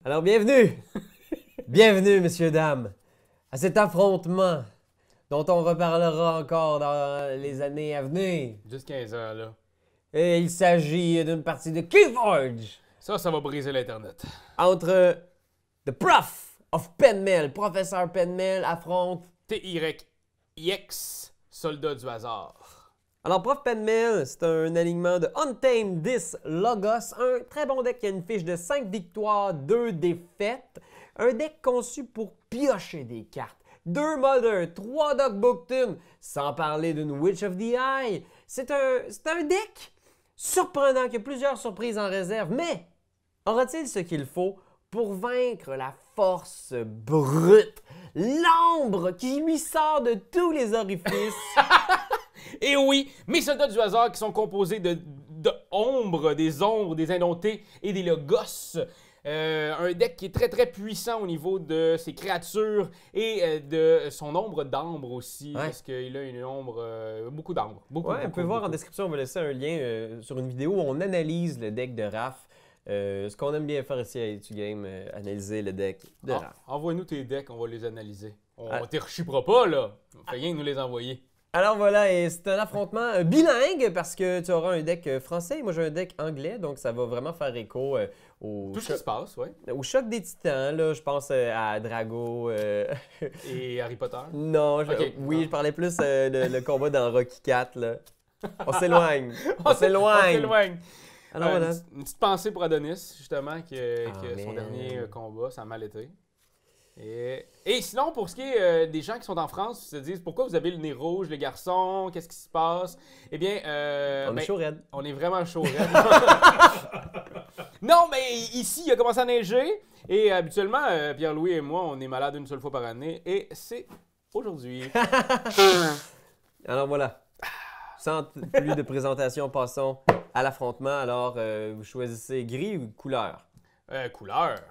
Alors, bienvenue! Bienvenue, messieurs, dames, à cet affrontement dont on reparlera encore dans les années à venir. Juste 15 heures, là. Et il s'agit d'une partie de Keyforge Ça va briser l'Internet. entre The Prof of Penmail, professeur Penmail affronte... TYX, soldat du hasard. Alors, Prof Penmail, c'est un alignement de Untamed Dis Logos, un très bon deck qui a une fiche de 5 victoires, 2 défaites. Un deck conçu pour piocher des cartes. 2 Modern, 3 Doc Bookton, sans parler d'une Witch of the Eye. C'est un deck surprenant qui a plusieurs surprises en réserve, mais aura-t-il ce qu'il faut pour vaincre la force brute, l'ambre qui lui sort de tous les orifices? Et oui, mes soldats du hasard qui sont composés de ombres, des indomptés et des logos. Un deck qui est très puissant au niveau de ses créatures et de son ombre d'ambre aussi, parce qu'il a une ombre, beaucoup d'ambre. On peut voir en description, on va laisser un lien sur une vidéo où on analyse le deck de Raph. Ce qu'on aime bien faire ici à YouTube, analyser le deck de Raph. Envoie-nous tes decks, on va les analyser. On t'y rechipera pas, là. Fait rien de nous les envoyer. Alors voilà, et c'est un affrontement bilingue parce que tu auras un deck français et moi j'ai un deck anglais, donc ça va vraiment faire écho au Tout ce qui se passe, oui. Au choc des titans, là, je pense à Drago. Et Harry Potter? Non, je parlais plus le combat dans Rocky 4, là. On s'éloigne. On s'éloigne. Alors voilà. Une petite pensée pour Adonis, justement, que son dernier combat, ça a mal été. Et sinon, pour ce qui est des gens qui sont en France, ils se disent pourquoi vous avez le nez rouge, les garçons, qu'est-ce qui se passe? Eh bien, on est chaud raide. On est vraiment chaud raide. Non, mais ici, il a commencé à neiger et habituellement, Pierre-Louis et moi, on est malades une seule fois par année et c'est aujourd'hui. Alors voilà. Sans plus de présentation, passons à l'affrontement. Alors, vous choisissez gris ou couleur? Couleur.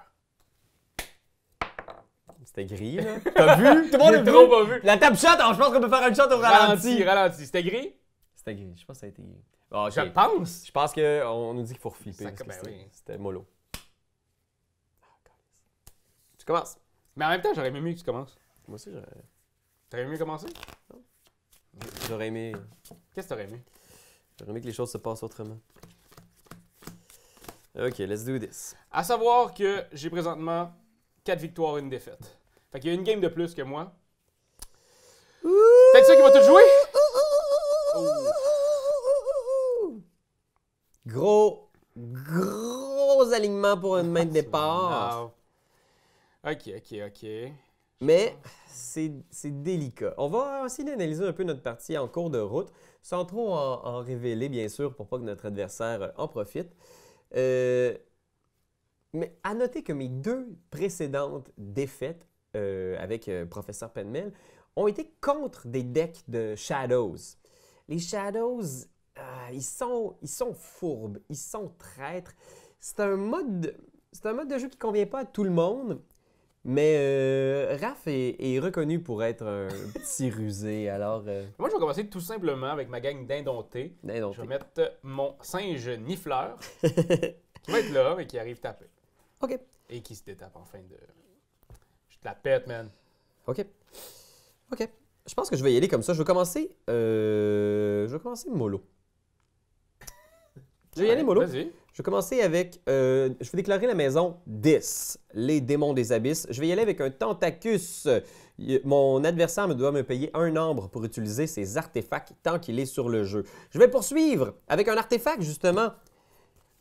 C'était gris, là. T'as vu? Tout le monde a trop pas vu. La table shot, alors je pense qu'on peut faire une shot au ralenti. Ralenti. C'était gris? C'était gris. Je pense que ça a été gris. Bon, Je pense. Je pense qu'on nous dit qu'il faut reflipper. Oui. C'était mollo. Tu commences. Mais en même temps, j'aurais aimé mieux que tu commences. Moi aussi, j'aurais... T'aurais aimé commencer? Non. J'aurais aimé... Qu'est-ce que t'aurais aimé? J'aurais aimé que les choses se passent autrement. OK, let's do this. À savoir que j'ai présentement 4 victoires et une défaite. Fait qu'il y a une game de plus que moi. Peut-être ça qui va tout jouer? Gros alignement pour une main de départ. OK. Mais c'est délicat. On va essayer d'analyser un peu notre partie en cours de route, sans trop en révéler, bien sûr, pour pas que notre adversaire en profite. Mais à noter que mes 2 précédentes défaites avec Professeur Penmail ont été contre des decks de Shadows. Les Shadows, ils sont fourbes, ils sont traîtres. C'est un mode de jeu qui convient pas à tout le monde, mais Raph est reconnu pour être un petit rusé, alors... Moi, je vais commencer tout simplement avec ma gang d'indomptés. Je vais mettre mon singe Nifleur, qui va être là, mais qui arrive taper. OK. Et qui se détape en fin de... Je te la pète, man. OK. Je pense que je vais y aller comme ça. Je vais commencer mollo. Je vais y aller mollo. Vas-y. Je vais commencer avec... je vais déclarer la maison 10, les démons des abysses. Je vais y aller avec un Tentacus. Mon adversaire doit me payer un ambre pour utiliser ses artefacts tant qu'il est sur le jeu. Je vais poursuivre avec un artefact, justement.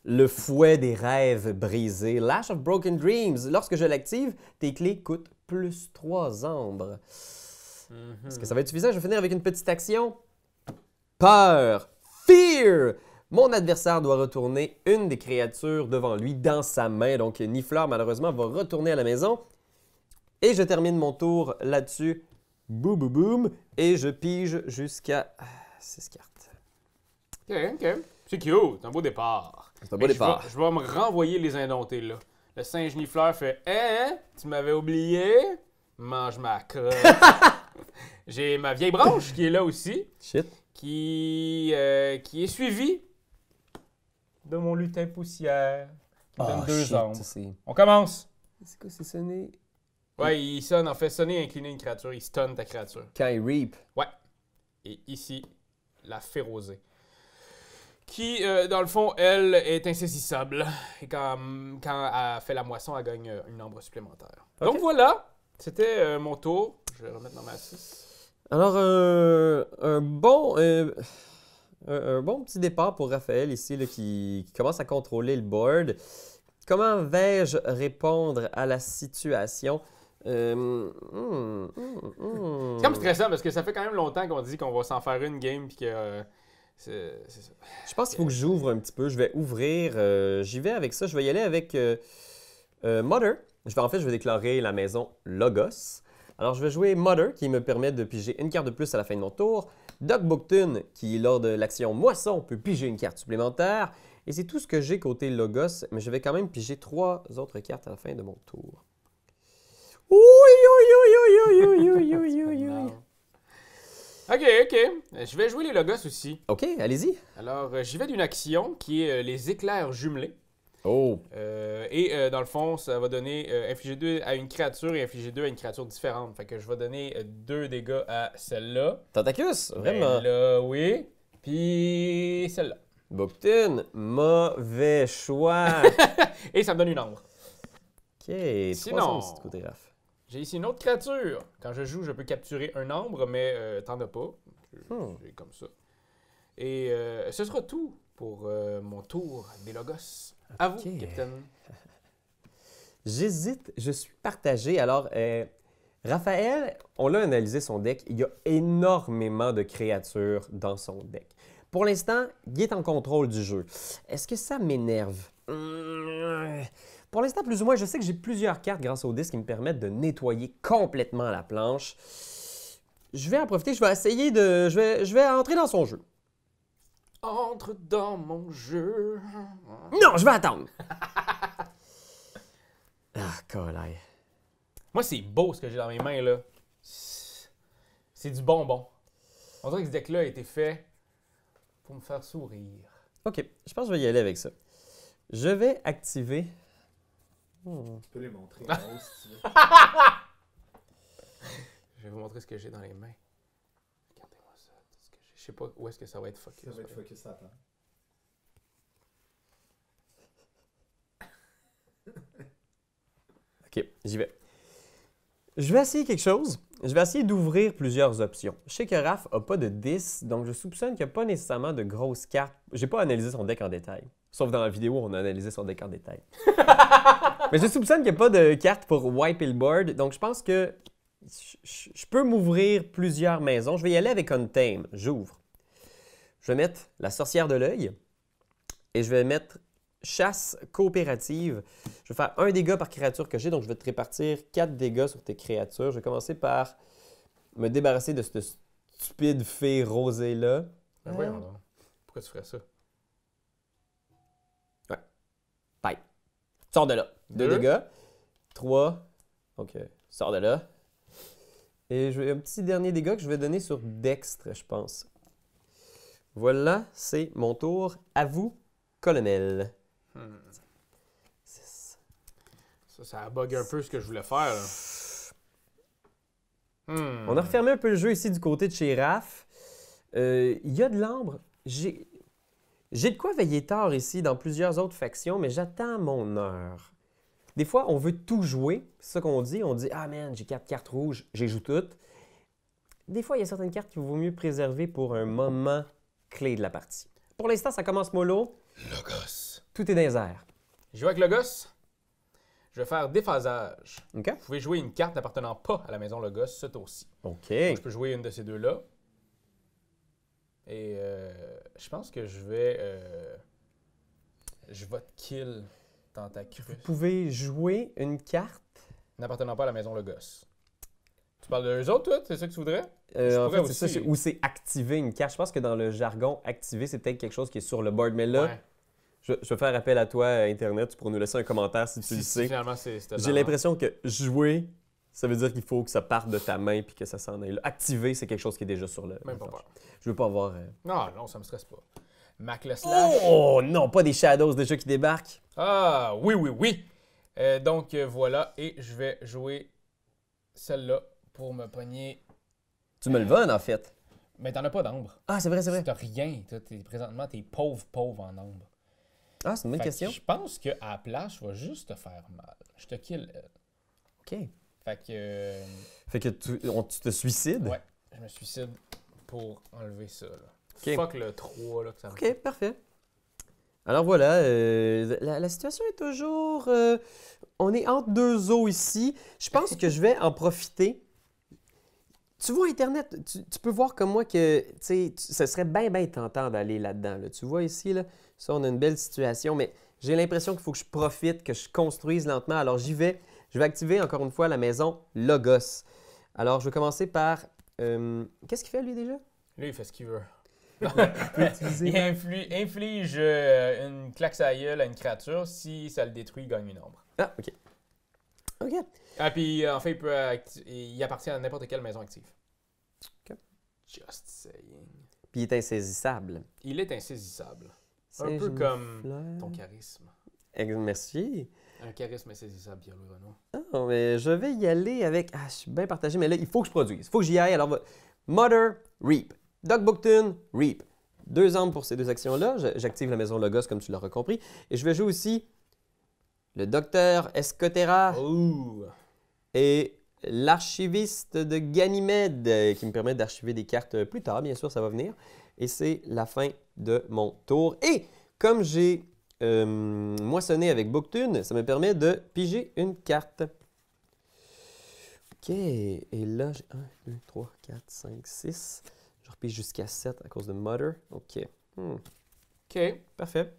Le fouet des rêves brisés, Lash of Broken Dreams. Lorsque je l'active, tes clés coûtent plus 3 ambres. Est-ce que ça va être suffisant? Je vais finir avec une petite action. Peur. Fear. Mon adversaire doit retourner une des créatures devant lui dans sa main. Donc, Nifleur, malheureusement, va retourner à la maison. Et je termine mon tour là-dessus. Boum, boum, boum. Et je pige jusqu'à 6 cartes. OK. C'est cute. C'est un beau départ. C'est un beau départ. Je vais me renvoyer les indomptés, là. Le singe Nifleur fait « Hein? Tu m'avais oublié? Mange ma crotte. » J'ai ma vieille branche qui est là aussi. Shit. Qui est suivie de mon lutin poussière. Qui donne 2 ombres. On commence. C'est quoi, c'est sonner? Ouais, il sonne, en fait, sonner et incliner une créature, il stun ta créature. Quand il reap. Ouais. Et ici, la fée rosée. Qui, dans le fond, elle, est insaisissable. Et quand elle fait la moisson, elle gagne une ombre supplémentaire. Ok. Donc voilà, c'était mon tour. Je vais remettre dans ma 6. Alors, un bon petit départ pour Raphaël ici, là, qui commence à contrôler le board. Comment vais-je répondre à la situation? C'est comme stressant parce que ça fait quand même longtemps qu'on dit qu'on va s'en faire une game puis que c'est ça. Je pense qu'il faut que j'ouvre un petit peu. Je vais ouvrir. J'y vais avec ça. Je vais y aller avec Mother. Je vais déclarer la maison Logos. Alors, je vais jouer Mother, qui me permet de piger une carte de plus à la fin de mon tour. Doc Bookton, qui, lors de l'action Moisson, peut piger une carte supplémentaire. Et c'est tout ce que j'ai côté Logos, mais je vais quand même piger 3 autres cartes à la fin de mon tour. Oui, Ok. Je vais jouer les Logos aussi. OK, allez-y. Alors, j'y vais d'une action qui est les éclairs jumelés. Oh. Dans le fond, ça va donner infliger 2 à une créature et infliger 2 à une créature différente. Fait que je vais donner 2 dégâts à celle-là. Tentacus, vraiment. Là, oui. Puis celle-là. Bookton, mauvais choix. Et ça me donne une ombre. OK, Sinon- 3 ombres de côté Raph. J'ai ici une autre créature. Quand je joue, je peux capturer un ombre, mais t'en as pas. J'ai comme ça. Et ce sera tout pour mon tour des Logos. À vous, Ok. capitaine. J'hésite, je suis partagé. Alors, Raphaël, on l'a analysé son deck. Il y a énormément de créatures dans son deck. Pour l'instant, il est en contrôle du jeu. Est-ce que ça m'énerve? Pour l'instant, plus ou moins, je sais que j'ai plusieurs cartes grâce au disque qui me permettent de nettoyer complètement la planche. Je vais en profiter, je vais essayer de... Je vais entrer dans son jeu. Entre dans mon jeu. Non, je vais attendre! Ah, colaille. Moi, c'est beau ce que j'ai dans mes mains, là. C'est du bonbon. On dirait que ce deck-là a été fait pour me faire sourire. OK, je pense que je vais y aller avec ça. Je vais activer... Tu peux les montrer en haut si tu veux. Je vais vous montrer ce que j'ai dans les mains. Regardez-moi ça. Ce que j'ai. Je sais pas où est-ce que ça va être focus. Ça va être focus à temps. OK, j'y vais. Je vais essayer quelque chose. Je vais essayer d'ouvrir plusieurs options. Je sais que Raph n'a pas de 10, donc je soupçonne qu'il n'y a pas nécessairement de grosses cartes. J'ai pas analysé son deck en détail. Sauf dans la vidéo, on a analysé son deck en détail. Mais je soupçonne qu'il n'y a pas de cartes pour wipe le board, donc je pense que je peux m'ouvrir plusieurs maisons. Je vais y aller avec Untame. J'ouvre. Je vais mettre la sorcière de l'œil et je vais mettre chasse coopérative. Je vais faire 1 dégât par créature que j'ai, donc je vais te répartir 4 dégâts sur tes créatures. Je vais commencer par me débarrasser de cette stupide fée rosée-là. Ben voyons donc. Pourquoi tu ferais ça? Bye. Sors de là. 2 Deux. dégâts. 3. Donc, sors de là. Et je vais un petit dernier dégât que je vais donner sur Dextre, je pense. Voilà, c'est mon tour. À vous, colonel. 6. Ça bug un peu ce que je voulais faire. Là. On a refermé un peu le jeu ici du côté de chez Raph. Il y a de l'ambre. J'ai de quoi veiller tard ici dans plusieurs autres factions, mais j'attends mon heure. Des fois, on veut tout jouer. C'est ça qu'on dit. On dit « Ah man, j'ai 4 cartes rouges, j'y joue toutes. » Des fois, il y a certaines cartes qu'il vaut mieux préserver pour un moment clé de la partie. Pour l'instant, ça commence mollo. Logos. Tout est dans les airs. Je joue avec Logos. Je vais faire déphasage. OK? Vous pouvez jouer une carte n'appartenant pas à la maison Logos ce tour-ci. OK. Donc, je peux jouer une de ces deux-là. Et je pense que je vais te kill Tentacus. Vous pouvez jouer une carte. N'appartenant pas à la maison Logos. Tu parles de eux autres, toi? C'est ça que tu voudrais? Je En pourrais fait, c'est aussi. ça, où c'est activer une carte. Je pense que dans le jargon, activer, c'est peut-être quelque chose qui est sur le board. Mais là, Ouais. je vais faire appel à toi, Internet. Tu pourras nous laisser un commentaire si tu le Si sais. finalement, c'était J'ai l'impression que jouer, ça veut dire qu'il faut que ça parte de ta main puis que ça s'en aille là. Activer, c'est quelque chose qui est déjà sur le. Même pas peur. Je veux pas avoir. Non, ça me stresse pas. Mac le slash. Oh non, pas des Shadows déjà qui débarquent. Ah, oui. Donc voilà, et je vais jouer celle-là pour me pogner. Tu me le voles, en fait. Mais t'en as pas d'ambre. Ah, c'est vrai, c'est vrai. T'as rien. Présentement, t'es pauvre en ambre. Ah, c'est une bonne Fait que question. je pense qu'à la place, je vais juste te faire mal. Je te kill elle. OK. Fait que. Fait que tu te suicides? Ouais, je me suicide pour enlever ça. Là. Ok. Fuck le 3 là, que ça me OK, parfait. Alors voilà, la situation est toujours... on est entre deux eaux ici. Je pense que je vais en profiter. Tu vois Internet, tu peux voir comme moi que ce serait bien tentant d'aller là-dedans. Là. Tu vois ici, là, ça, on a une belle situation, mais j'ai l'impression qu'il faut que je profite, que je construise lentement. Alors j'y vais. Je vais activer encore une fois la maison Logos. Alors je vais commencer par... qu'est-ce qu'il fait lui déjà? Lui, il fait ce qu'il veut. Utiliser- Il inflige une claque à la gueule à une créature. Si ça le détruit, il gagne une ombre. Ah, OK. OK. Ah, puis en fait, il appartient à n'importe quelle maison active. Ok. Just saying. Puis il est insaisissable. Il est insaisissable. Un C'est peu une comme fleur. ton charisme. Merci. Un charisme insaisissable, Pierre-Louis Renaud. Ah, mais je vais y aller avec... Ah, je suis bien partagé, mais là, il faut que je produise. Il faut que j'y aille. Alors, Mother, Reap. Doc Bookton, Reap. 2 arbres pour ces 2 actions-là. J'active la maison Logos, comme tu l'auras compris. Et je vais jouer aussi le docteur Escotera Ouh! et l'archiviste de Ganymède, qui me permet d'archiver des cartes plus tard. Bien sûr, ça va venir. Et c'est la fin de mon tour. Et comme j'ai moissonné avec Booktoon, ça me permet de piger une carte. OK. Et là, j'ai 1, 2, 3, 4, 5, 6. Je repige jusqu'à 7 à cause de Mother. OK. OK. Parfait.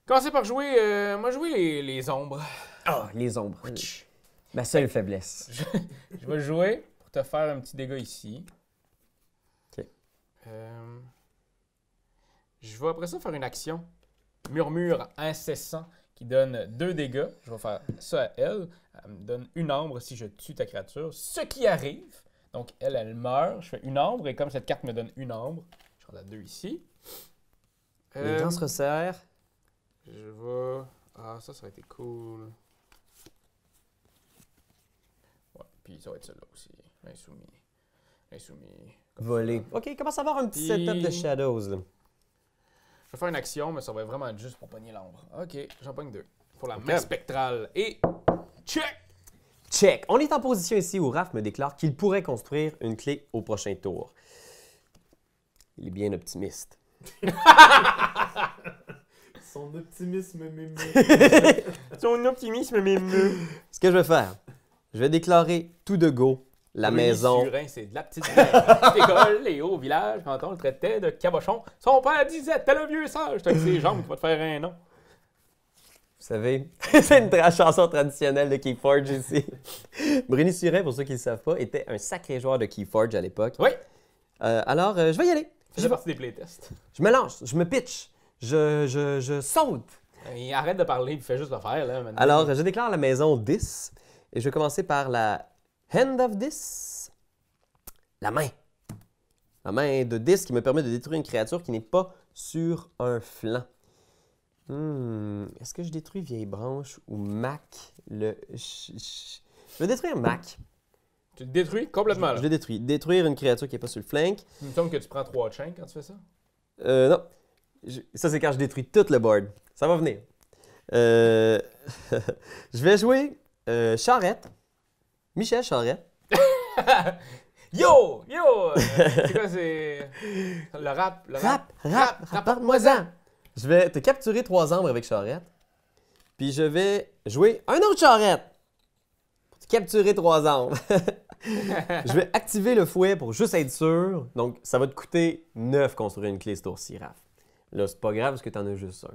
Commencez par jouer... moi, jouer les ombres. Ah, les ombres. Ma seule faiblesse. Je vais jouer pour te faire un petit dégât ici. OK. Je vais après ça faire une action. Murmure incessant qui donne 2 dégâts. Je vais faire ça à elle. Elle me donne une ombre si je tue ta créature. Ce qui arrive. Donc, elle meurt. Je fais une ombre. Et comme cette carte me donne une ombre, je rends la 2 ici. Les dents se resserrent. Je vais... Ah, ça aurait été cool. Ouais, puis ça va être celle-là aussi. Insoumis. Insoumis. Volé. OK, il commence à avoir un petit Puis- setup de Shadows. Là. Je vais faire une action, mais ça va vraiment être juste pour pogner l'ombre. OK, j'en pogne 2. Pour la Ok. main spectrale. Et... Check! Check. On est en position ici où Raph me déclare qu'il pourrait construire une clé au prochain tour. Il est bien optimiste. Son optimisme m'émeut. Son optimisme m'émeut. Ce que je vais faire, je vais déclarer tout de go la maison. Surin, c'est de la petite école et au village, quand on le traitait de cabochon, son père disait, t'es le vieux sage, t'as que ses jambes qui va te faire un nom. Vous savez, c'est une chanson traditionnelle de Keyforge ici. Bruni Surin, pour ceux qui ne le savent pas, était un sacré joueur de Keyforge à l'époque. Oui, Alors, je vais y aller. faisait partie des playtests. Je me lance, je me pitch, je saute. Il arrête de parler, il fait juste le faire, là. Maintenant. Alors, je déclare la maison 10 et je vais commencer par la Hand of 10. La main. La main de 10 qui me permet de détruire une créature qui n'est pas sur un flanc. Est-ce que je détruis Vieille Branche ou Mac? Je vais détruire Mac. Tu le détruis complètement, Je là. le détruis. Détruire une créature qui n'est pas sur le flanc. Il me semble que tu prends 3 chains quand tu fais ça. Non. Ça, c'est quand je détruis tout le board. Ça va venir. Je vais jouer Charrette. Michel Charrette. Yo! Yo! C'est quoi, c'est... Le rap? Le Rapporte-moi-en. Je vais te capturer 3 ombres avec Charrette. Puis je vais jouer un autre Charrette. Pour te capturer 3 ombres. Je vais activer le fouet pour juste être sûr. Donc, ça va te coûter 9 construire une clé ce tour-ci, Raph. Là, c'est pas grave parce que t'en as juste un.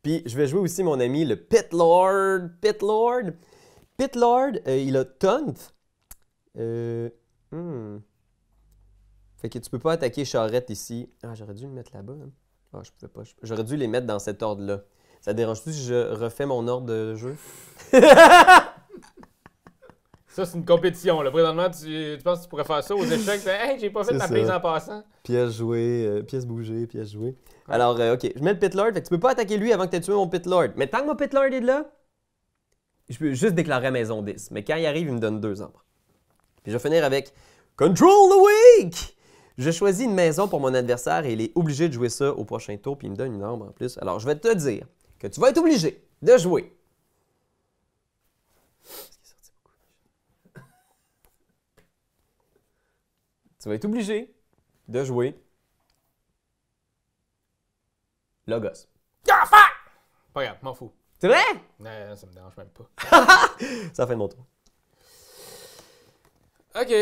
Puis, je vais jouer aussi mon ami, le Pit Lord. Pit Lord, il a Taunt. Fait que tu peux pas attaquer Charrette ici. Ah, j'aurais dû le mettre là-bas. Hein. Ah, je pouvais pas. J'aurais dû les mettre dans cet ordre-là. Ça te dérange-tu si je refais mon ordre de jeu? Ça, c'est une compétition, là. Présentement, tu penses que tu pourrais faire ça aux échecs? Hey, j'ai pas fait C'est ma ça. prise en passant. Pièce jouée, pièce bougée, pièce jouée. Alors, OK, je mets le Pit Lord. Fait que tu peux pas attaquer lui avant que tu aies tué mon Pit Lord. Mais tant que mon Pit Lord est là, je peux juste déclarer maison 10. Mais quand il arrive, il me donne 2 ombres. Puis je vais finir avec Control the Week! Je choisis une maison pour mon adversaire et il est obligé de jouer ça au prochain tour, puis il me donne une ombre en plus. Alors, je vais te dire que tu vas être obligé de jouer. Tu vas être obligé de jouer Logos. Ah, fuck! Pas grave, m'en fous. C'est vrai? Non, ça me dérange même pas. Ça fait mon tour. Ok.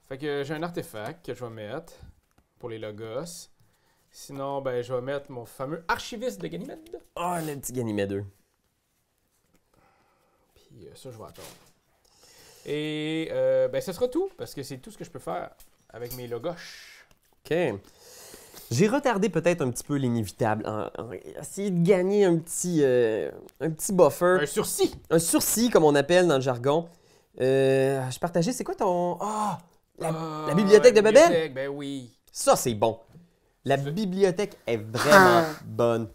Fait que j'ai un artefact que je vais mettre pour les Logos. Sinon, ben, je vais mettre mon fameux archiviste de Ganymède. Oh, le petit Ganymède. Puis ça, je vais attendre. Et ben, ce sera tout, parce que c'est tout ce que je peux faire avec mes Logos. OK. J'ai retardé peut-être un petit peu l'inévitable en essayant de gagner un petit buffer. Un sursis! Un sursis, comme on appelle dans le jargon. Je partageais, c'est quoi ton... Ah! La bibliothèque de Babel? Bibliothèque, ben oui. Ça, c'est bon. La bibliothèque est vraiment bonne.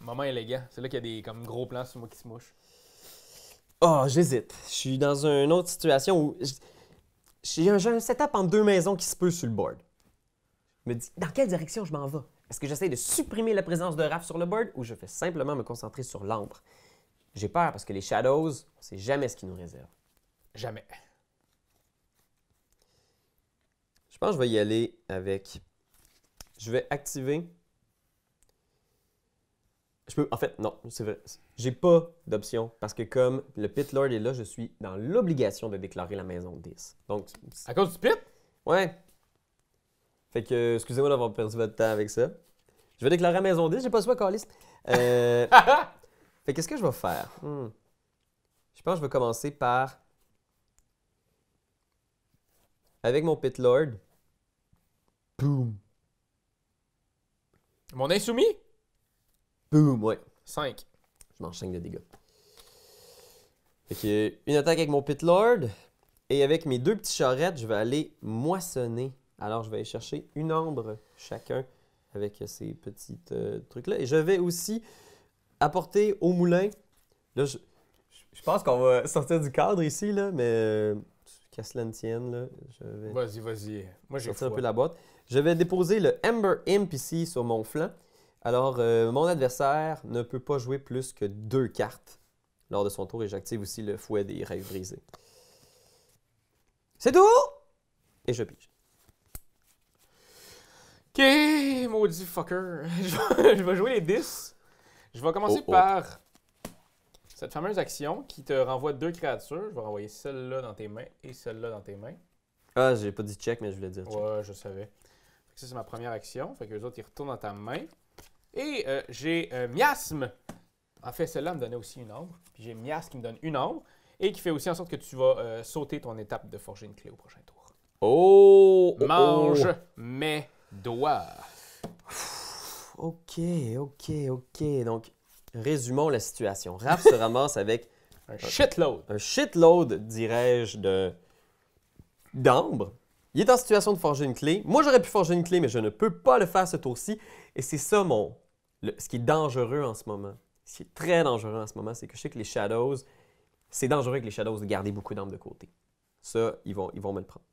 Moment élégant. C'est là qu'il y a des comme gros plans sur moi qui se mouchent. Oh, j'hésite. Je suis dans une autre situation où... J'ai un setup en 2 maisons qui se peut sur le board. Je me dis, dans quelle direction je m'en vais? Est-ce que j'essaie de supprimer la présence de Raph sur le board ou je fais simplement me concentrer sur l'ambre? J'ai peur parce que les Shadows, on ne sait jamais ce qu'ils nous réservent. Jamais. Je pense que je vais y aller avec... Je vais activer... En fait, non, c'est vrai. J'ai pas d'option parce que comme le Pit Lord est là, je suis dans l'obligation de déclarer la maison 10. Donc... À cause du pit? Ouais. Fait que, excusez-moi d'avoir perdu votre temps avec ça. Je vais déclarer la maison 10, j'ai pas le choix, Calis. Fait qu'est-ce que je vais faire? Je pense que je vais commencer par... Avec mon Pit Lord. Boom. Mon insoumis? Boom, ouais. 5. Je m'enchaîne de dégâts. Fait que, une attaque avec mon Pit Lord. Et avec mes 2 petits charrettes, je vais aller moissonner. Alors, je vais aller chercher une ombre chacun avec ces petits trucs-là. Et je vais aussi apporter au moulin. Là, je pense qu'on va sortir du cadre ici, là, mais qu'à cela ne tienne, là, je vais Vas-y. Moi, j'ai sortir un foi. peu la boîte. Je vais déposer le Ember Imp ici sur mon flanc. Alors, mon adversaire ne peut pas jouer plus que 2 cartes lors de son tour et j'active aussi le fouet des rêves brisés. C'est tout! Et je pige. Ok, maudit fucker. Je vais jouer les 10. Je vais commencer par cette fameuse action qui te renvoie 2 créatures. Je vais renvoyer celle-là dans tes mains et celle-là dans tes mains. Ah, j'ai pas dit check, mais je voulais dire check. Ouais, je savais. Ça, c'est ma première action. Fait que les autres, ils retournent dans ta main. Et j'ai Miasme. En fait, celle-là me donnait aussi une ombre. Puis j'ai Miasme qui me donne une ombre. Et qui fait aussi en sorte que tu vas sauter ton étape de forger une clé au prochain tour. Mange mes doigts. OK. Donc, résumons la situation. Raph se ramasse avec Un shitload. un shitload, dirais-je, d'ambre. Il est en situation de forger une clé. Moi, j'aurais pu forger une clé, mais je ne peux pas le faire ce tour-ci. Et c'est ça ce qui est dangereux en ce moment. Ce qui est très dangereux en ce moment, c'est que je sais que les Shadows, c'est dangereux avec les Shadows de garder beaucoup d'ambre de côté. Ça, ils vont me le prendre.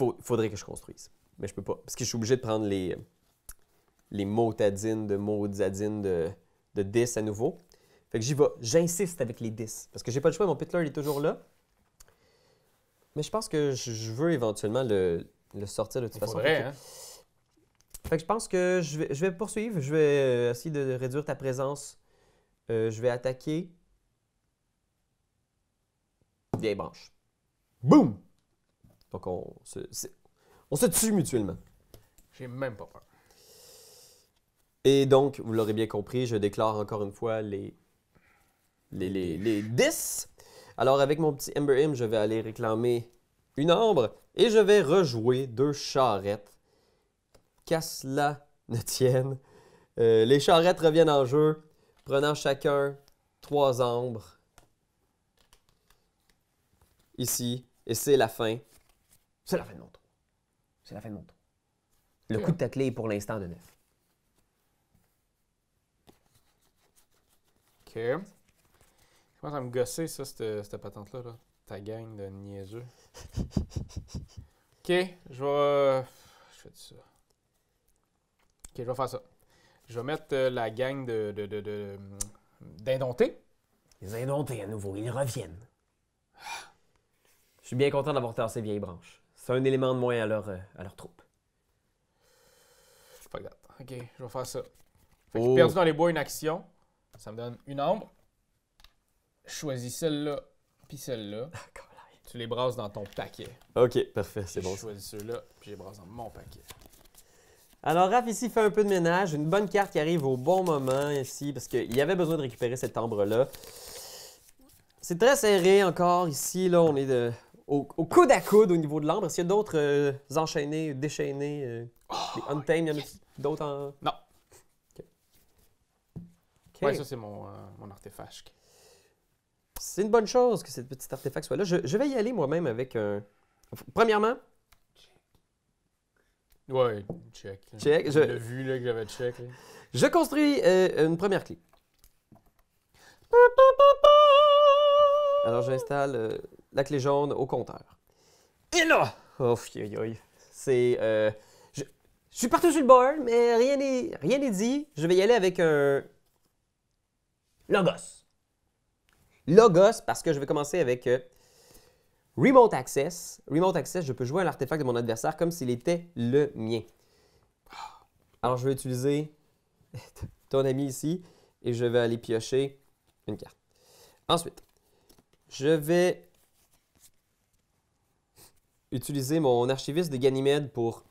Il faudrait que je construise. Mais je peux pas. Parce que je suis obligé de prendre les motadines de maudadines de 10 à nouveau. Fait que j'y vais. J'insiste avec les 10. Parce que j'ai pas le choix, mon Pit Lord est toujours là. Mais je pense que je veux éventuellement le sortir de toute façon. Faudrait, hein? Fait que je pense que je vais poursuivre. Je vais essayer de réduire ta présence. Je vais attaquer. Vieille branche. Boum! Donc on se tue mutuellement. J'ai même pas peur. Et donc, vous l'aurez bien compris, je déclare encore une fois les 10. Alors, avec mon petit Ember Imp, je vais aller réclamer une ombre et je vais rejouer 2 charrettes. Qu'à cela ne tienne. Les charrettes reviennent en jeu, prenant chacun 3 ombres. Ici. Et c'est la fin. C'est la fin de mon tour. C'est la fin de mon tour. Le coup de ta clé est pour l'instant de 9. Je commence à me gosser, ça, cette patente-là. Là. Ta gang de niaiseux. Ok, je vais... Je fais ça. Ok, je vais faire ça. Je vais mettre la gang d'indomptés. Les indomptés à nouveau, ils reviennent. Je suis bien content d'avoir tassé vieilles branches. C'est un élément de moins à leur troupe. C'est pas grave. Ok, je vais faire ça. Fait que j'ai perdu dans les bois une action. Ça me donne une ombre. Je choisis celle-là, puis celle-là. Tu les brasses dans ton paquet. Ok, parfait, c'est bon. Je choisis ceux-là, puis je les brasse dans mon paquet. Alors, Raph ici fait un peu de ménage. Une bonne carte qui arrive au bon moment ici, parce qu'il y avait besoin de récupérer cette ambre-là. C'est très serré encore ici. Là, on est au coude à coude au niveau de l'ambre. Est-ce qu'il y a d'autres enchaînés, déchaînés, des untamed? Il y en a d'autres en... Non. Ok. Ouais, ça, c'est mon artefact. C'est une bonne chose que cette petite artefact soit là. Je vais y aller moi-même avec un... Premièrement... Ouais, check. Check. Je l'ai vu là, que j'avais check. Là. Je construis une première clé. Alors, j'installe la clé jaune au compteur. Et là! Oh, c'est... je suis partout sur le board, mais rien n'est dit. Je vais y aller avec un... Logos. Logos, parce que je vais commencer avec Remote Access. Remote Access, je peux jouer à l'artefact de mon adversaire comme s'il était le mien. Alors, je vais utiliser ton ami ici et je vais aller piocher une carte. Ensuite, je vais utiliser mon archiviste de Ganymède pour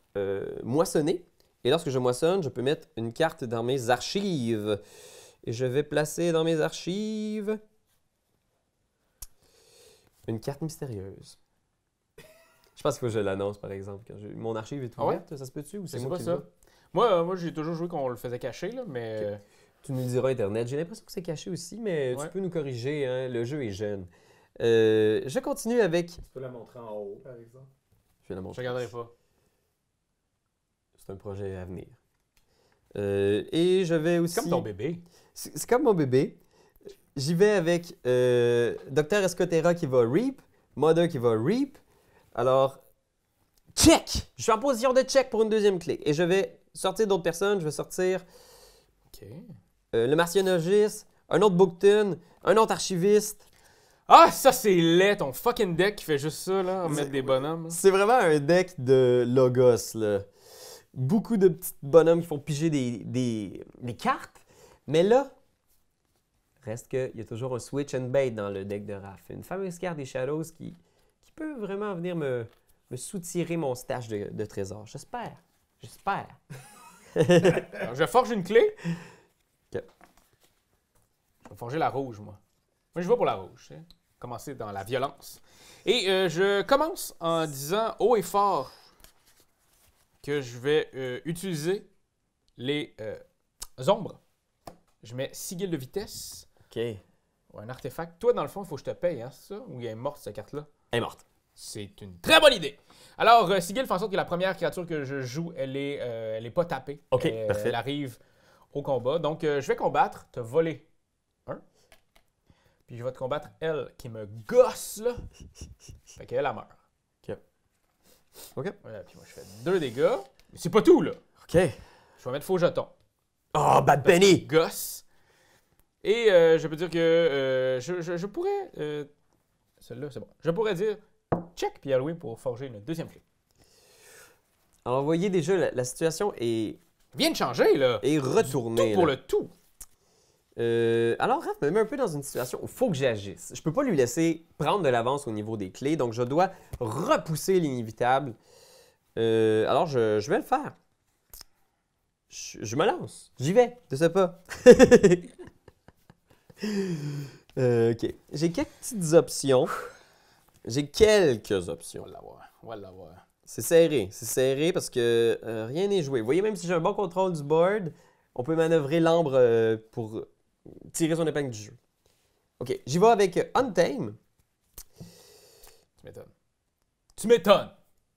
moissonner. Et lorsque je moissonne, je peux mettre une carte dans mes archives. Et je vais placer dans mes archives une carte mystérieuse. Je pense qu'il faut que je l'annonce, par exemple. Quand mon archive est ouverte, ça se peut-tu? Ou c'est moi qui ça? Moi j'ai toujours joué qu'on le faisait cacher, là, mais... Okay. Tu nous diras Internet. J'ai l'impression que c'est caché aussi, mais tu peux nous corriger. Hein? Le jeu est jeune. Je continue avec... Tu peux la montrer en haut, par exemple? Je vais la montrer. Je regarderai pas. C'est un projet à venir. Et je vais aussi... C'est comme ton bébé. C'est comme mon bébé. J'y vais avec Dr. Escotera qui va Reap, Mother qui va Reap. Alors, check! Je suis en position de check pour une deuxième clé. Et je vais sortir d'autres personnes. Je vais sortir le martiologiste, un autre Bookton, un autre archiviste. Ah, ça c'est laid, ton fucking deck qui fait juste ça, là, mettre des bonhommes. C'est vraiment un deck de Logos, là. Beaucoup de petits bonhommes qui font piger des cartes. Mais là, reste qu'il y a toujours un switch and bait dans le deck de Raph. Une fameuse carte des Shadows qui peut vraiment venir me soutirer mon stash de trésors. J'espère. Alors, je forge une clé. OK. Je vais forger la rouge, moi. Moi, je vais pour la rouge. Hein. Commencer dans la violence. Et je commence en disant haut et fort que je vais utiliser les ombres. Je mets 6 guildes de vitesse. OK. Elle Ou un artefact. Toi, dans le fond, il faut que je te paye, hein, c'est ça? Ou elle est morte, cette carte-là? est morte. C'est une très bonne idée. Alors, Sigil fait en sorte que la première créature que je joue, elle est pas tapée. OK, parfait. Elle arrive au combat. Donc, je vais combattre, te voler un. Puis je vais te combattre elle qui me gosse, là. Fait qu'elle, elle meurt. OK. Voilà, puis moi, je fais 2 dégâts. Mais c'est pas tout, là. OK. Je vais mettre faux jeton. Oh, Bad Penny! Gosse. Et je peux dire que je pourrais... celle-là, c'est bon. Je pourrais dire check, puis allouer pour forger une deuxième clé. Alors, vous voyez déjà, la situation est Vient de changer, là. retournée. Tout pour là. le tout. Alors, Raph me met un peu dans une situation où il faut que j'agisse. Je peux pas lui laisser prendre de l'avance au niveau des clés, donc je dois repousser l'inévitable. Alors, je vais le faire. Je me lance. J'y vais. Je sais pas. OK. J'ai quelques petites options. J'ai quelques options. On va l'avoir. C'est serré parce que rien n'est joué. Vous voyez, même si j'ai un bon contrôle du board, on peut manœuvrer l'ambre pour tirer son épingle du jeu. OK, j'y vais avec Untame. Tu m'étonnes.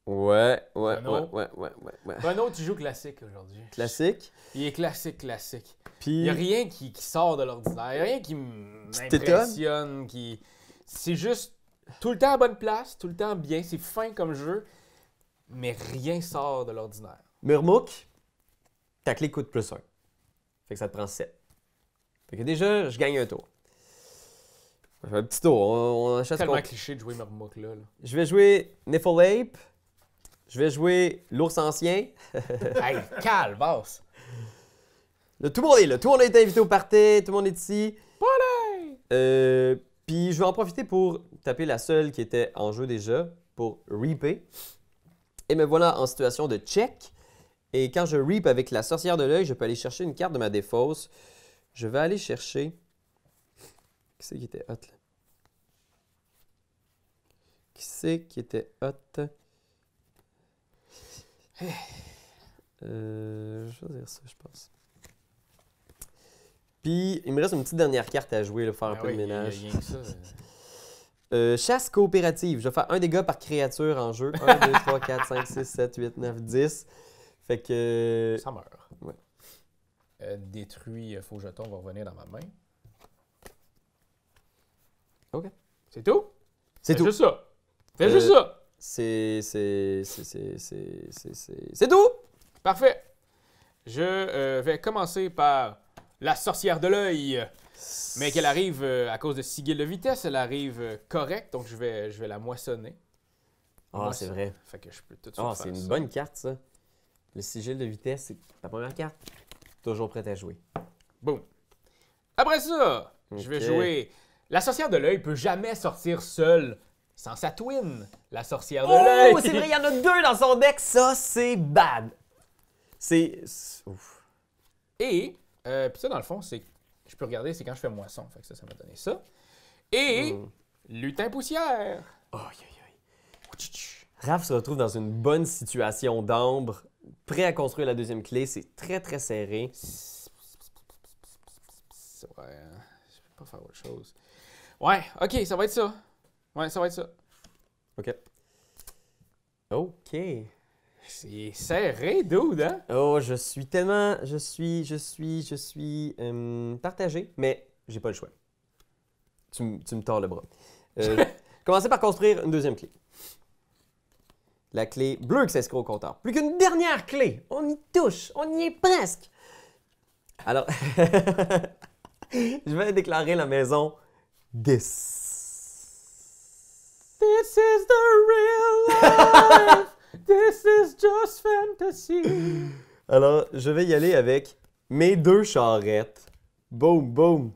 Ouais. Bruno, tu joues classique aujourd'hui. Classique. Il est classique. Puis... Il n'y a rien qui sort de l'ordinaire. Il n'y a rien qui t'étonnes? m'impressionne. C'est juste tout le temps à bonne place, tout le temps bien. C'est fin comme jeu, mais rien sort de l'ordinaire. Murmuk, ta clé coûte +1. Fait que ça te prend 7. Fait que déjà, je gagne un tour. Je fais un petit tour. On achète C'est tellement ce qu'on- cliché de jouer Murmuk là. Je vais jouer Niffleape. Je vais jouer l'ours ancien. Hey, calvasse! Là, tout le monde est là. Tout le monde a été invité au party. Tout le monde est ici. Voilà! Puis je vais en profiter pour taper la seule qui était en jeu déjà pour reaper. Et me voilà en situation de check. Et quand je reap avec la sorcière de l'œil, je peux aller chercher une carte de ma défausse. Je vais aller chercher... Qui c'est qui était hot là? Qui c'est qui était hot? Je vais choisir ça, je pense. Puis, il me reste une petite dernière carte à jouer, là, faire un Ah peu oui, de il y a ménage. rien que ça. Chasse coopérative. Je vais faire un dégât par créature en jeu. 1, 2, 3, 4, 5, 6, 7, 8, 9, 10. Fait que... Ça meurt. Ouais. Détruit faux jeton va revenir dans ma main. OK. C'est tout? C'est Fais tout. juste ça. Fais juste ça. C'est tout! Parfait. Je vais commencer par la sorcière de l'œil. Mais qu'elle arrive à cause de sigil de vitesse, elle arrive correcte, donc je vais la moissonner. Ah, c'est vrai. Fait que je peux tout de suite Ah, faire c'est une ça. bonne carte, ça. Le sigil de vitesse, c'est ta première carte. Toujours prête à jouer. Boum. Après ça, je vais Ok. jouer... La sorcière de l'œil peut jamais sortir seule sans sa twin. La sorcière de l'œil. Oh, c'est vrai, il y en a 2 dans son deck. Ça, c'est bad. C'est... Ouf. Et, puis ça, dans le fond, c'est... Je peux regarder, c'est quand je fais moisson. Fait que ça m'a donné ça. Et, lutin poussière. Aïe, aïe, aïe. Raph se retrouve dans une bonne situation d'ambre, prêt à construire la deuxième clé. C'est très, très serré. Ouais, je peux pas faire autre chose. Ouais, ok, ça va être ça. Ouais, ça va être ça. OK. OK. C'est serré, dude, hein? Oh, je suis tellement... Je suis partagé, mais j'ai pas le choix. Tu me tords le bras. Commencez par construire une deuxième clé. La clé bleue qui s'inscrit au compteur. Plus qu'une dernière clé. On y touche. On y est presque. Alors, je vais déclarer la maison 10. This is the real life. This is just fantasy. Alors, je vais y aller avec mes 2 charrettes. Boum, boum.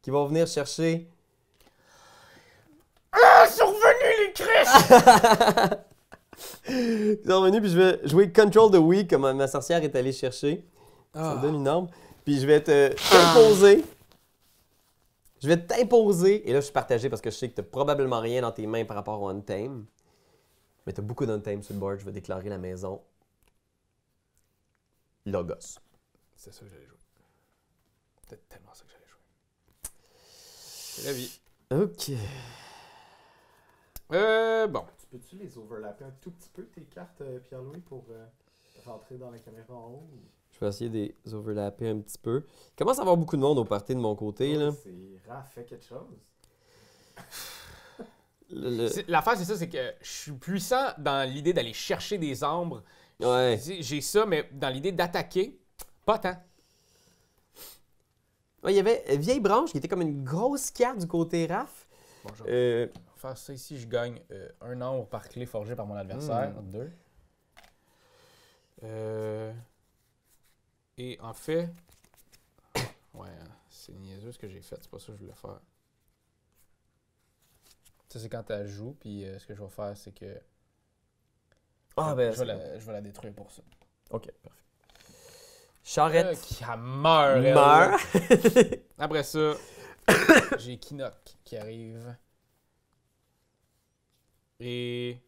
Qui vont venir chercher... Ah, sont revenus les Chris! Ils sont revenus, puis je vais jouer Control the Weak, comme ma sorcière est allée chercher. Ça me donne une arme. Puis je vais t'imposer. Je vais t'imposer. Et là, je suis partagé parce que je sais que tu n'as probablement rien dans tes mains par rapport au Untame. Mais tu as beaucoup d'Untame sur le board. Je vais déclarer la maison Logos. C'est ça que j'allais jouer. C'était tellement ça que j'allais jouer. C'est la vie. OK. Bon. Peux-tu les overlapper un tout petit peu, tes cartes, Pierre-Louis, pour rentrer dans la caméra en haut? Je vais essayer de les overlapper un petit peu. Il commence à y avoir beaucoup de monde au party de mon côté. Là. C'est Raph, fait quelque chose. L'affaire, c'est ça, c'est que je suis puissant dans l'idée d'aller chercher des ombres. Ouais. J'ai ça, mais dans l'idée d'attaquer, pas tant. Ouais, il y avait Vieille Branche qui était comme une grosse carte du côté Raph. Bon, je vais faire ça ici, je gagne un nombre par clé forgée par mon adversaire. 2. Et en fait... Ouais, c'est niaiseux ce que j'ai fait, c'est pas ça que je voulais faire. Ça, c'est quand tu joues, puis ce que je vais faire, c'est que... je vais la détruire pour ça. OK, parfait. Charrette. Qui meurt. elle. Meurt. Après ça, j'ai Kinok qui arrive. Et...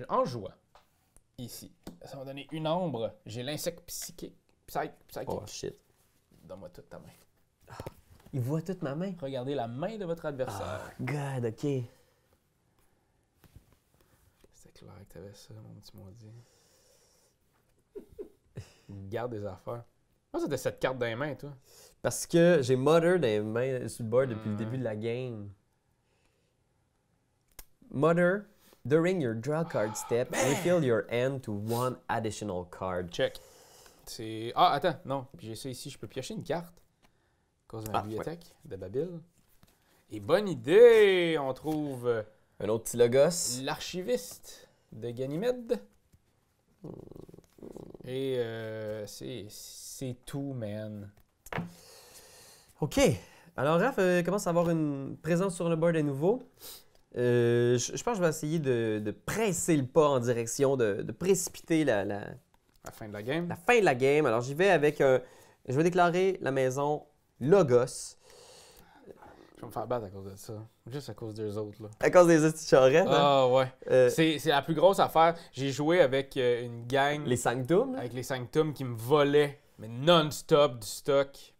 En jouant, ici, ça va donner une ombre. J'ai l'insecte psychique. Psychique. Oh shit. Donne-moi toute ta main. Il voit toute ma main. Regardez la main de votre adversaire. God, OK. C'était clair que t'avais ça, mon petit maudit. Garde des affaires. Moi, c'était cette carte dans les mains, toi. Parce que j'ai Mother dans les mains sur le board depuis le Mhm. début de la game. Mother, during your draw card step, refill your hand to one additional card. Check. C'est... Ah, attends, non. Puis j'ai ça ici, je peux piocher une carte. À cause de ma Ah, bibliothèque de Babil. Et bonne idée! On trouve Un autre petit logos. l'archiviste de Ganymède. Et c'est tout, man. OK. Alors, Raph commence à avoir une présence sur le board à nouveau. Je pense que je vais essayer de presser le pas en direction, de précipiter la À la fin de la game. fin de la game. Alors, j'y vais avec un... Je vais déclarer la maison Logos. Je vais me faire battre à cause de ça. Juste à cause des autres, là. À cause des hosties de charrettes, hein? Ah, ouais. Euh, C'est la plus grosse affaire. J'ai joué avec une gang, les Sanctum, là. avec les Sanctum qui me volaient, mais non-stop du stock.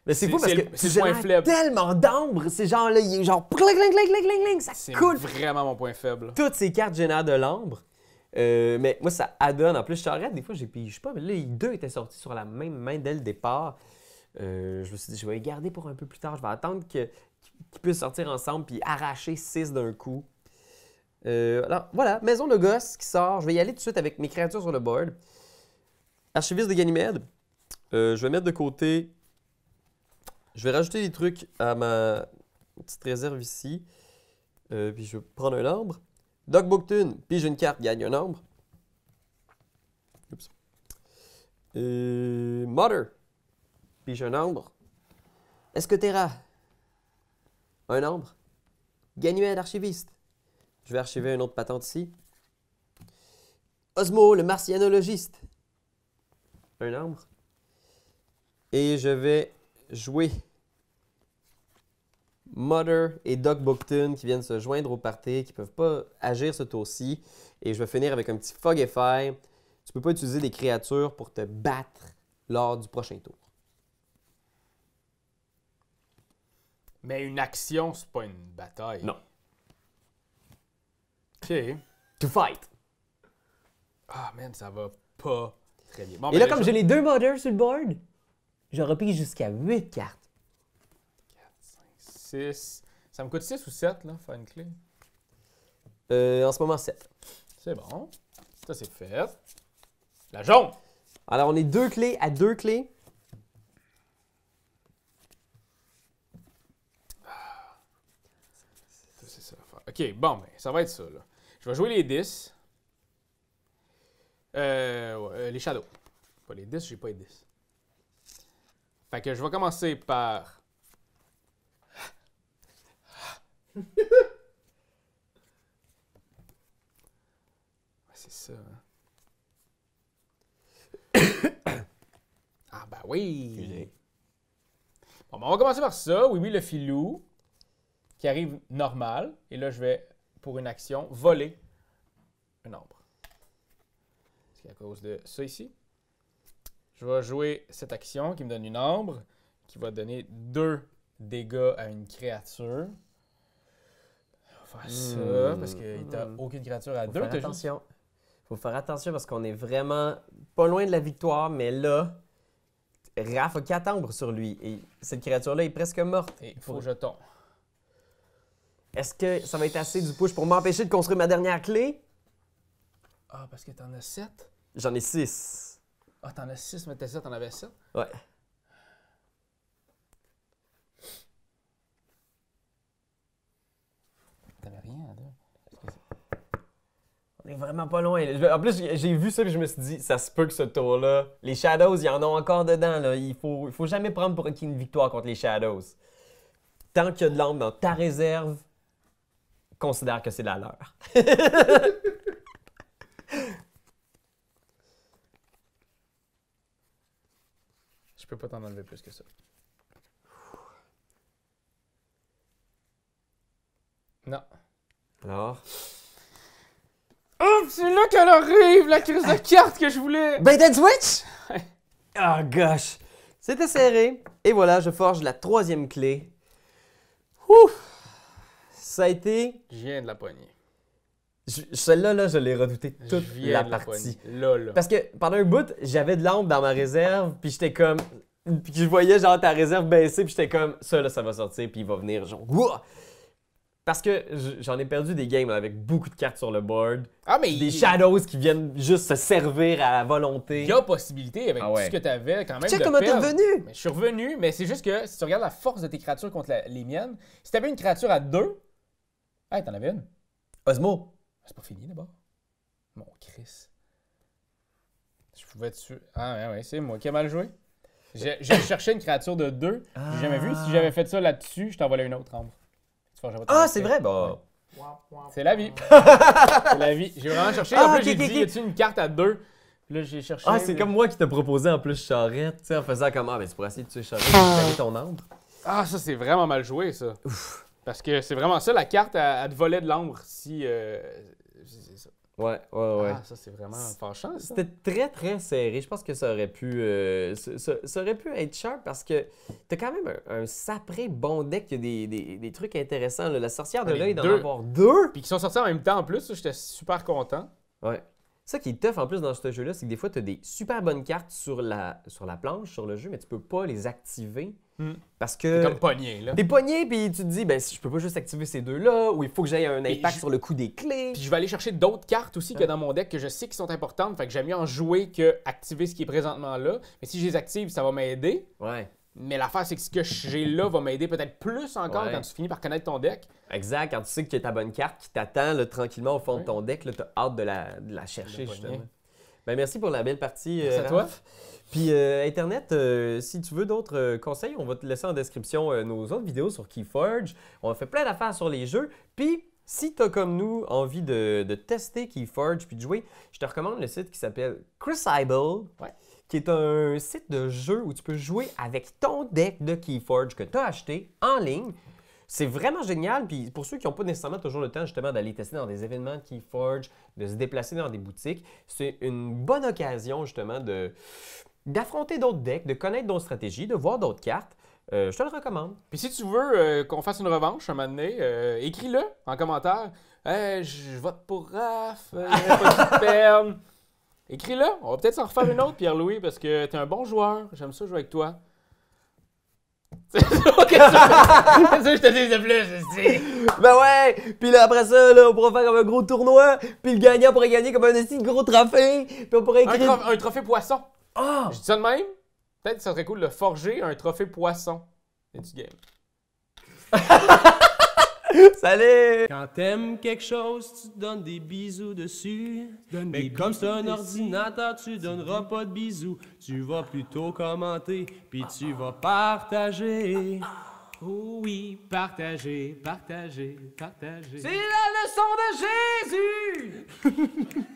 Mais c'est fou parce que c'est tu le point génères faible. tellement d'ambre. Ces gens-là, il est genre... Cling, cling, cling, cling, cling, cling, ça C'est coule. vraiment mon point faible. Toutes ces cartes génèrent de l'ambre. Mais moi, ça adonne. En plus, charrette, des fois, j'ai pige pas. Mais là, les deux étaient sortis sur la même main dès le départ. Je me suis dit, je vais les garder pour un peu plus tard. Je vais attendre qu'ils puissent sortir ensemble puis arracher 6 d'un coup. Alors, voilà, Maison de Gosse qui sort. Je vais y aller tout de suite avec mes créatures sur le board. Archiviste de Ganymède. Je vais mettre de côté... Je vais rajouter des trucs à ma petite réserve ici. Puis je vais prendre un arbre. Doc Bookton, pige une carte, gagne un arbre. Oups. Mother, pige un arbre. Escotera, un arbre. Ganymède, archiviste. Je vais archiver une autre patente ici. Osmo, le martianologiste. Un arbre. Et je vais jouer Mother et Doc Bookton qui viennent se joindre au party, qui ne peuvent pas agir ce tour-ci. Et je vais finir avec un petit Fogify. Tu ne peux pas utiliser des créatures pour te battre lors du prochain tour. Mais une action, c'est pas une bataille. Non. OK. To fight! Ah, man, ça va pas très bien. Bon, Et ben, là, déjà, comme j'ai les deux Mothers sur le board, je repige jusqu'à 8 cartes. 6. Ça me coûte 6 ou 7, là, faire une clé. En ce moment, 7. C'est bon. Ça, c'est fait. La jaune! Alors, on est 2 clés à 2 clés. Ça, c'est ça l'affaire. OK, bon, ben, ça va être ça, là. Je vais jouer les 10. Les Shadows. Pas les 10, j'ai pas les 10. Fait que je vais commencer par... Ouais, c'est ça. Hein. Ah, ben oui! Excusez. Bon, ben, on va commencer par ça. Oui, le filou. Qui arrive normal. Et là, je vais, pour une action, voler un arbre. C'est à cause de ça ici. Je vais jouer cette action qui me donne une arbre, qui va donner 2 dégâts à une créature. On va faire ça, parce qu'il n'y a aucune créature à 2. Faut faire attention. Faut faire attention parce qu'on est vraiment pas loin de la victoire, mais là, Raph a 4 arbres sur lui et cette créature-là est presque morte. Et faux jeton. Est-ce que ça va être assez du push pour m'empêcher de construire ma dernière clé? Ah, parce que t'en as 7? J'en ai 6. Ah, t'en as 6, mais t'as 7, t'en avais 7? Ouais. T'avais rien à deux. On est vraiment pas loin. En plus, j'ai vu ça et je me suis dit, ça se peut que ce tour-là, les Shadows, il y en a encore dedans. Là. Il faut jamais prendre pour acquis une victoire contre les Shadows. Tant qu'il y a de l'ombre dans ta réserve, considère que c'est la leur. Je peux pas t'en enlever plus que ça. Non. Alors? Oh, c'est là qu'elle arrive, la crise de carte que je voulais! Bait and switch? Ouais. Oh gosh! C'était serré. Et voilà, je forge la 3e clé. Ouf! Ça a été Je viens de la poignée. Celle-là, là, je l'ai redouté toute Je viens la de partie. pogner. Là. Parce que pendant un bout, j'avais de l'ombre dans ma réserve, puis j'étais comme... Puis je voyais genre ta réserve baisser, puis j'étais comme, ça là, ça va sortir, puis il va venir genre... Ouah! Parce que j'en ai perdu des games là, avec beaucoup de cartes sur le board. Ah, mais Des shadows qui viennent juste se servir à volonté. il y a possibilité avec Ah ouais. tout ce que tu avais quand même. Check de comment t'es perdre. revenu! Mais je suis revenu, mais c'est juste que si tu regardes la force de tes créatures contre les miennes, si tu avais une créature à 2, hey, t'en avais une. Osmo, C'est pas fini d'abord. Mon Chris. Je pouvais tuer. Ah, ouais, c'est moi qui ai mal joué. J'ai cherché une créature de 2. J'ai jamais vu. Si j'avais fait ça là-dessus, je t'envolais une autre ambre. ah, c'est vrai, bah... C'est la vie. C'est la vie. J'ai vraiment cherché. Ah, En plus, ok, j'ai ok, dit, ok. y a-tu une carte à 2? Là, j'ai cherché. Ah, c'est comme moi qui t'ai proposé en plus Charrette, tu sais, en faisant comme, ah, ben c'est pour essayer de tuer Charrette, tu ton ambre. Ah, ça, c'est vraiment mal joué, ça. Parce que c'est vraiment ça, la carte, elle te volait de l'ambre si. C'est ça. Ouais. Ah, ça, c'est vraiment fâchant, ça. C'était très, très serré. Je pense que ça aurait pu, ça aurait pu être sharp parce que t'as quand même un sapré bon deck. Il y a des trucs intéressants. Là. La sorcière de Les l'œil d'en deux. avoir 2. Puis qui sont sortis en même temps en plus, ça, j'étais super content. Ouais. Ça qui est tough en plus dans ce jeu-là, c'est que des fois, tu as des super bonnes cartes sur la planche, sur le jeu, mais tu peux pas les activer parce C'est que comme pogné, là. t'es pogné puis tu te dis, ben si je peux pas juste activer ces deux-là, ou il faut que j'aie un Et impact je- sur le coup des clés. Puis je vais aller chercher d'autres cartes aussi que dans mon deck que je sais qui sont importantes. Fait que j'aime mieux en jouer que activer ce qui est présentement là. Mais si je les active, ça va m'aider. Ouais. Mais l'affaire, c'est que ce que j'ai là va m'aider peut-être plus encore Ouais. quand tu finis par connaître ton deck. Exact, quand tu sais que tu as ta bonne carte qui t'attend là, tranquillement au fond de Ouais. ton deck, tu as hâte de la chercher De la justement. pogner. Ben, merci pour la belle partie. Merci à toi. Raph. Puis Internet, si tu veux d'autres conseils, on va te laisser en description nos autres vidéos sur Keyforge. On a fait plein d'affaires sur les jeux. Puis si tu as comme nous envie de tester Keyforge puis de jouer, je te recommande le site qui s'appelle Crucible. Ouais. Qui est un site de jeu où tu peux jouer avec ton deck de Keyforge que tu as acheté en ligne. C'est vraiment génial. Puis pour ceux qui n'ont pas nécessairement toujours le temps justement d'aller tester dans des événements de Keyforge, de se déplacer dans des boutiques, c'est une bonne occasion justement d'affronter d'autres decks, de connaître d'autres stratégies, de voir d'autres cartes. Je te le recommande. Puis si tu veux qu'on fasse une revanche un moment donné, écris-le en commentaire. Je vote pour Raph, il a pas dû perdre. Écris-le. On va peut-être s'en refaire une autre, Pierre-Louis, parce que t'es un bon joueur. J'aime ça jouer avec toi. C'est ça que je te dis de plus, c'est. Ben ouais! Puis là, après ça, là, on pourra faire comme un gros tournoi. Puis le gagnant pourrait gagner comme un aussi gros trophée. Puis on pourrait écrire... Un trophée poisson. Ah! Je dis ça de même. Peut-être que ça serait cool de forger un trophée poisson. Es-tu game? Salut! Quand t'aimes quelque chose, tu donnes des bisous dessus. Mais comme c'est un ordinateur, tu donneras pas de bisous. Tu vas plutôt commenter, puis tu vas partager. Oh oui, partagez, partagez, partagez. C'est la leçon de Jésus!